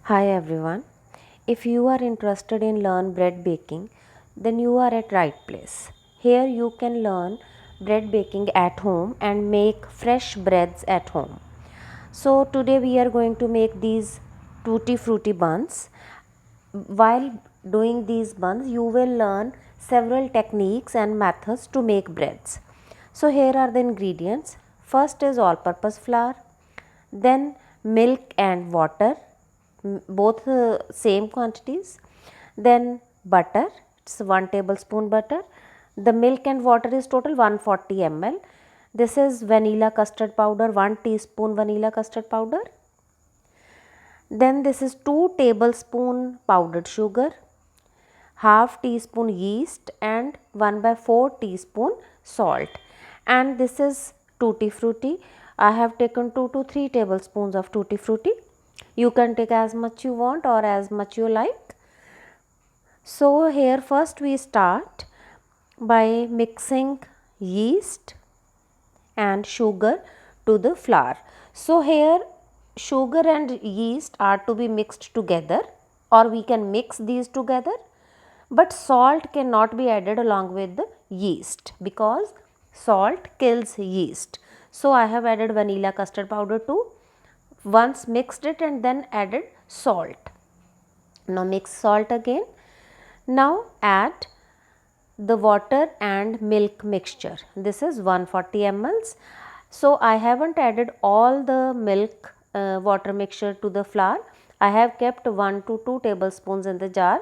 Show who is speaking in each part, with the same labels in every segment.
Speaker 1: Hi everyone. If you are interested in learn bread baking, then you are at right place. Here you can learn bread baking at home and make fresh breads at home. So today we are going to make these tutti frutti buns. While doing these buns, you will learn several techniques and methods to make breads. So here are the ingredients. First is all purpose flour, then milk and water, both same quantities, then butter, it's 1 tablespoon butter. The milk and water is total 140 ml. This is vanilla custard powder, 1 teaspoon vanilla custard powder. Then this is 2 tablespoon powdered sugar, half teaspoon yeast and 1/4 teaspoon salt. And this is tutti frutti. I have taken 2 to 3 tablespoons of tutti frutti. You can take as much you want or as much you like. So here first we start by mixing yeast and sugar to the flour. So here sugar and yeast are to be mixed together, or we can mix these together, but salt cannot be added along with the yeast because salt kills yeast. So I have added vanilla custard powder too. Once mixed it and then added salt. Now mix salt again. Now add the water and milk mixture. This is 140 ml. So I haven't added all the milk water mixture to the flour. I have kept 1 to 2 tablespoons in the jar.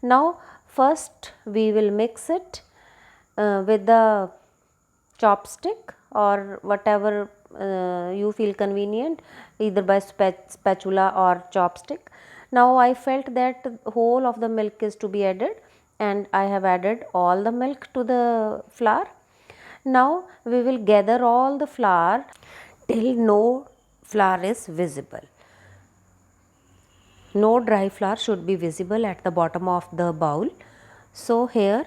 Speaker 1: Now first we will mix it with the chopstick or whatever you feel convenient, either by spatula or chopstick. Now I felt that whole of the milk is to be added and I have added all the milk to the flour. Now we will gather all the flour till no flour is visible. No dry flour should be visible at the bottom of the bowl. So here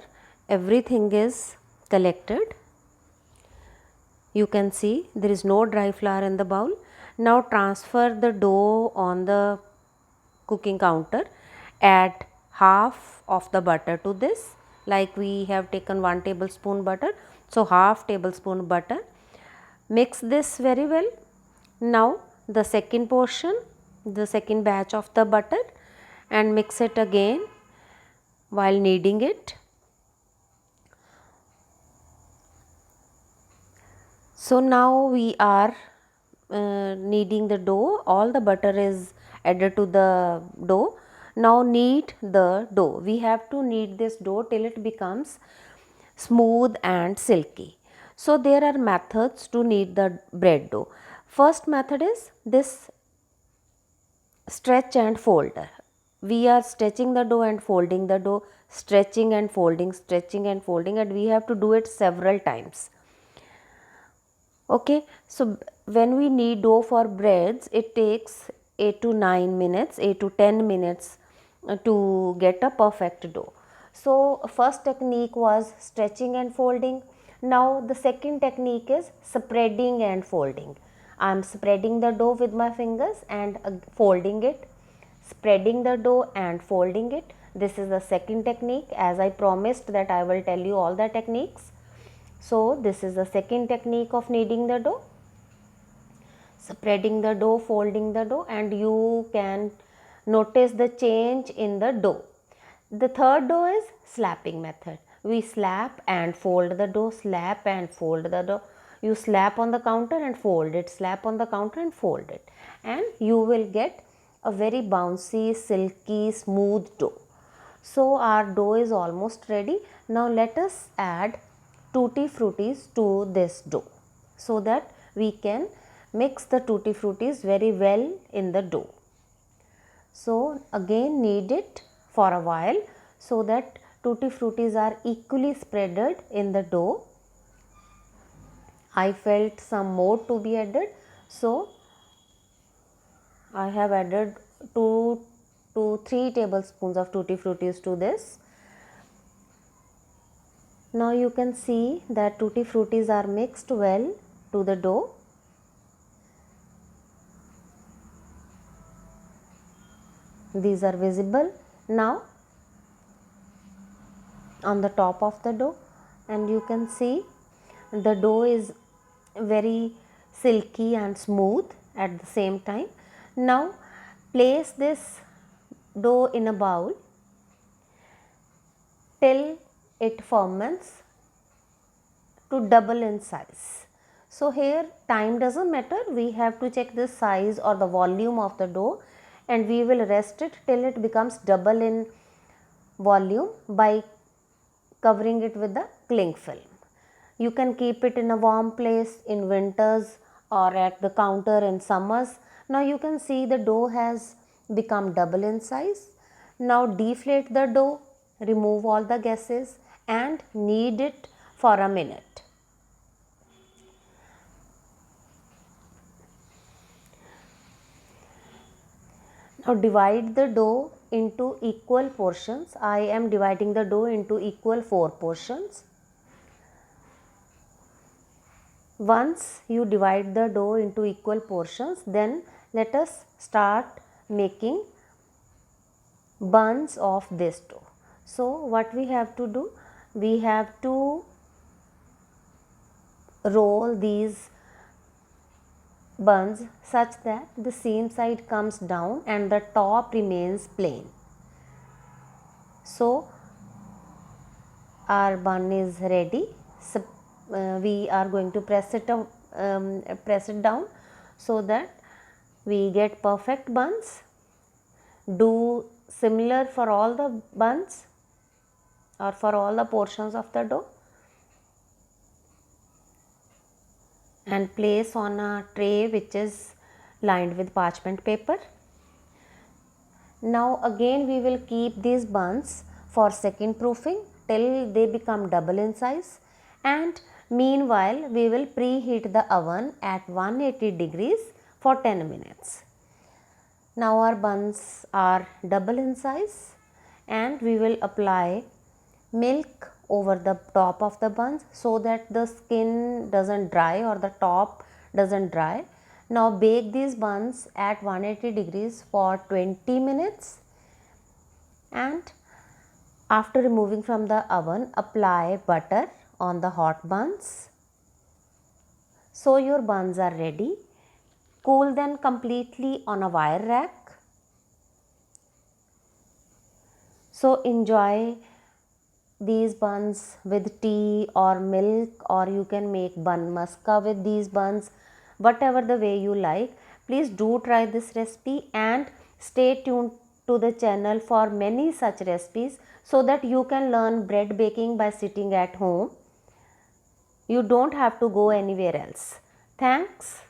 Speaker 1: everything is collected. You can see there is no dry flour in the bowl. Now transfer the dough on the cooking counter. Add half of the butter to this, like we have taken 1 tablespoon butter. So half tablespoon butter. Mix this very well. Now the second portion, the second batch of the butter, and mix it again while kneading it. So now we are kneading the dough. All the butter is added to the dough. Now knead the dough. We have to knead this dough till it becomes smooth and silky. So there are methods to knead the bread dough. First method is this stretch and fold. We are stretching the dough and folding the dough, stretching and folding, and we have to do it several times. Okay, so when we knead dough for breads, it takes 8 to 9 minutes, 8 to 10 minutes to get a perfect dough. So first technique was stretching and folding. Now the second technique is spreading and folding. I am spreading the dough with my fingers and folding it, spreading the dough and folding it. This is the second technique. As I promised that I will tell you all the techniques. So this is the second technique of kneading the dough. Spreading the dough, folding the dough, and you can notice the change in the dough. The third dough is slapping method. We slap and fold the dough, slap and fold the dough. You slap on the counter and fold it, slap on the counter and fold it, and you will get a very bouncy, silky, smooth dough. So our dough is almost ready. Now let us add tutti fruttis to this dough so that we can mix the tutti fruttis very well in the dough. So again knead it for a while so that tutti fruttis are equally spreaded in the dough. I felt some more to be added, so I have added 2 to 3 tablespoons of tutti fruttis to this. Now you can see that tutti fruttis are mixed well to the dough. These are visible now on the top of the dough, and you can see the dough is very silky and smooth at the same time. Now place this dough in a bowl till it ferments to double in size. So here time doesn't matter, we have to check the size or the volume of the dough, and we will rest it till it becomes double in volume by covering it with the cling film. You can keep it in a warm place in winters or at the counter in summers. Now you can see the dough has become double in size. Now deflate the dough, remove all the gases and knead it for a minute. Now divide the dough into equal portions. I am dividing the dough into equal 4 portions. Once you divide the dough into equal portions, then let us start making buns of this dough. So what we have to do, we have to roll these buns such that the seam side comes down and the top remains plain. So our bun is ready. So, we are going to press it down so that we get perfect buns. Do similar for all the buns or for all the portions of the dough, and place on a tray which is lined with parchment paper. Now again we will keep these buns for second proofing till they become double in size, and meanwhile we will preheat the oven at 180 degrees for 10 minutes. Now our buns are double in size, and we will apply milk over the top of the buns so that the skin doesn't dry or the top doesn't dry. Now bake these buns at 180 degrees for 20 minutes, and after removing from the oven, apply butter on the hot buns. So your buns are ready. Cool them completely on a wire rack. So enjoy these buns with tea or milk, or you can make bun maska with these buns, whatever the way you like. Please do try this recipe and stay tuned to the channel for many such recipes so that you can learn bread baking by sitting at home. You don't have to go anywhere else. Thanks.